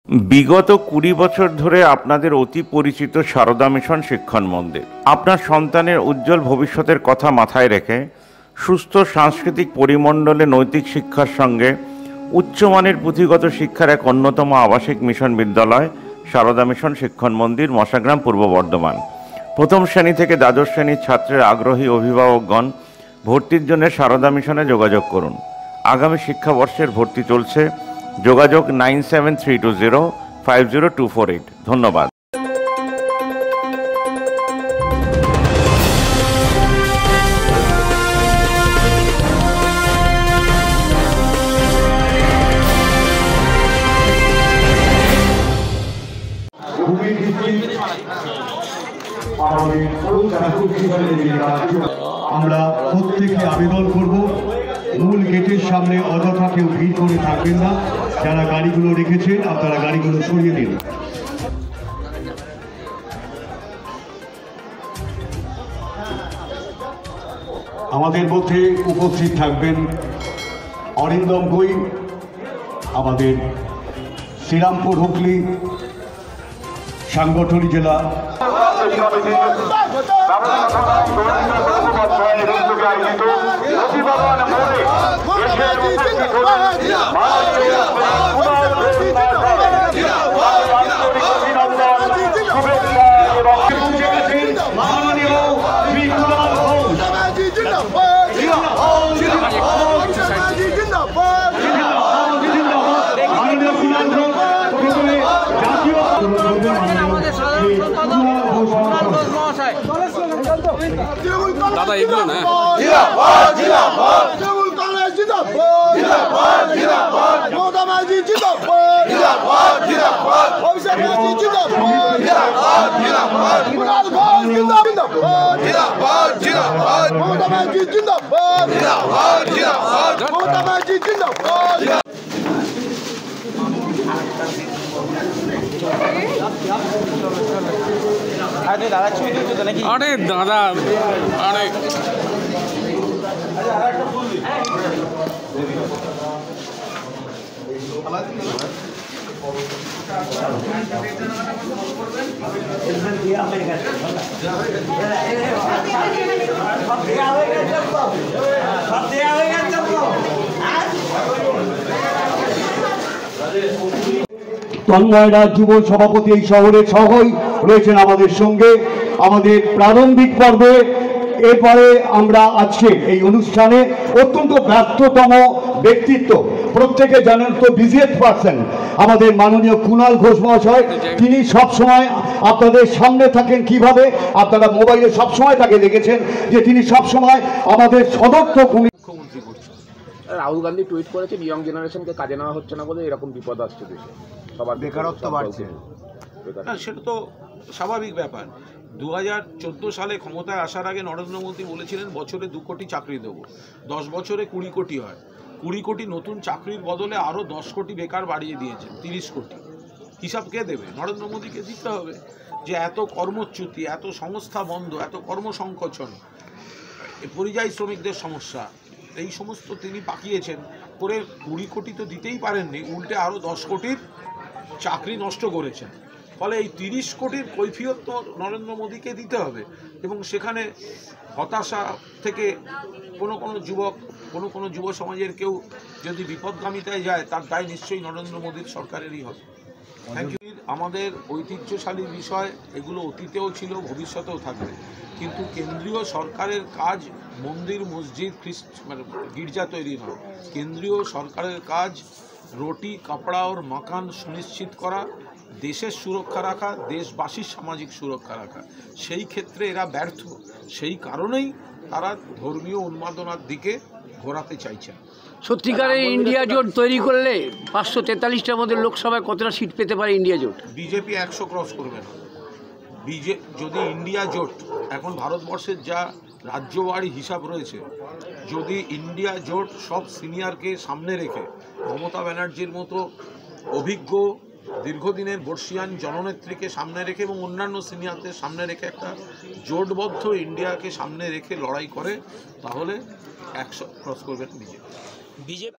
বিগত 20 বছর ধরে আপনাদের অতি পরিচিত সারদা মিশন শিক্ষণ মন্দির আপনার সন্তানের উজ্জ্বল ভবিষ্যতের কথা মাথায় রেখে সুস্থ সাংস্কৃতিক পরিমণ্ডলে নৈতিক শিক্ষার সঙ্গে উচ্চমানের পুঁথিগত শিক্ষার এক অন্যতম আবাসিক মিশন বিদ্যালয় সারদা মিশন শিক্ষণ মন্দির, মশাগ্রাম, পূর্ব বর্ধমান। প্রথম শ্রেণী থেকে দ্বাদশ শ্রেণীর ছাত্রের আগ্রহী অভিভাবকগণ ভর্তির জন্য সারদা মিশনে যোগাযোগ করুন। আগামী শিক্ষাবর্ষের ভর্তি চলছে। যোগাযোগ 9732050248। ধন্যবাদ। আমরা প্রত্যেকে আবেদন করব, মূল গেটের সামনে অযথা কেউ ভিড় করে থাকবেন না। যারা গাড়িগুলো রেখেছেন আপনারা গাড়িগুলো সরিয়ে দিন। আমাদের মধ্যে উপস্থিত থাকবেন অরিন্দম গই, আমাদের শ্রীরামপুর হুগলি সাংগঠনিক জেলা দাদা এগুলো না আরে দাদা আরে তন্ময় রাজ যুব সভাপতি এই শহরের সহই রয়েছেন আমাদের সঙ্গে আমাদের প্রারম্ভিক পর্বে। এরপরে আমরা আজকে এই অনুষ্ঠানে অত্যন্ত ব্যস্ততম ব্যক্তিত্ব, প্রত্যেকে জানেন তো বিজিএস পার্সন, আমাদের মাননীয় কুণাল ঘোষ মহাশয়। তিনি সবসময় আপনাদের সামনে থাকেন। কিভাবে আপনারা মোবাইলে সবসময় তাকে দেখেছেন যে তিনি সবসময় আমাদের সদর্থক মুখ্যমন্ত্রী করছেন। রাহুল গান্ধী টুইট করেছেন ইয়ং জেনারেশনকে কাজে নেওয়া হচ্ছে না বলে এরকম বিপদ আসছে দেশে, সবার বেকারত্ব বাড়ছে। সেটা তো স্বাভাবিক ব্যাপার। 2014 সালে ক্ষমতায় আসার আগে নরেন্দ্র মোদী বলেছিলেন বছরে 2 কোটি চাকরি দেবো, 10 বছরে 20 কোটি হয়। 20 কোটি নতুন চাকরির বদলে আরও 10 কোটি বেকার বাড়িয়ে দিয়েছেন, 30 কোটি। হিসাব কে দেবে? নরেন্দ্র মোদীকে দিতে হবে। যে এত কর্মচ্যুতি, এত সংস্থা বন্ধ, এত কর্মসংকোচন, পরিযায়ী শ্রমিকদের সমস্যা, এই সমস্ত তিনি পাকিয়েছেন করে 20 কোটি তো দিতেই পারেননি, উল্টে আরও 10 কোটির চাকরি নষ্ট করেছেন। ফলে এই 30 কোটির কৈফিয়ত তো নরেন্দ্র মোদীকে দিতে হবে। এবং সেখানে হতাশা থেকে কোনো যুবক, কোনো যুব সমাজের কেউ যদি বিপদগামিতায় যায়, তার দায় নিশ্চয়ই নরেন্দ্র মোদীর সরকারেরই হবে। Thank you. আমাদের ঐতিহ্যশালী বিষয়, এগুলো অতীতেও ছিল, ভবিষ্যতেও থাকবে। কিন্তু কেন্দ্রীয় সরকারের কাজ মন্দির, মসজিদ, গির্জা তৈরি নয়। কেন্দ্রীয় সরকারের কাজ রুটি, কাপড়া ওর মাকান সুনিশ্চিত করা, দেশের সুরক্ষা রাখা, দেশবাসীর সামাজিক সুরক্ষা রাখা। সেই ক্ষেত্রে এরা ব্যর্থ। সেই কারণেই তারা ধর্মীয় উন্মাদনার দিকে ঘোরাতে চাইছেন। সত্যিকারের ইন্ডিয়া জোট তৈরি করলে 543টার মধ্যে লোকসভায় কতটা সিট পেতে পারে ইন্ডিয়া জোট? বিজেপি 100 ক্রস করবে না। যদি ইন্ডিয়া জোট, এখন ভারতবর্ষের যা রাজ্যবাড়ি হিসাব রয়েছে, যদি ইন্ডিয়া জোট সব সিনিয়রকে সামনে রেখে, মমতা ব্যানার্জির মতো অভিজ্ঞ দীর্ঘদিনের বর্ষিয়ান জননেত্রীকে সামনে রেখে এবং অন্যান্য সিনিয়রদের সামনে রেখে একটা জোটবদ্ধ ইন্ডিয়াকে সামনে রেখে লড়াই করে, তাহলে 100 ক্রস করবেন বিজেপি।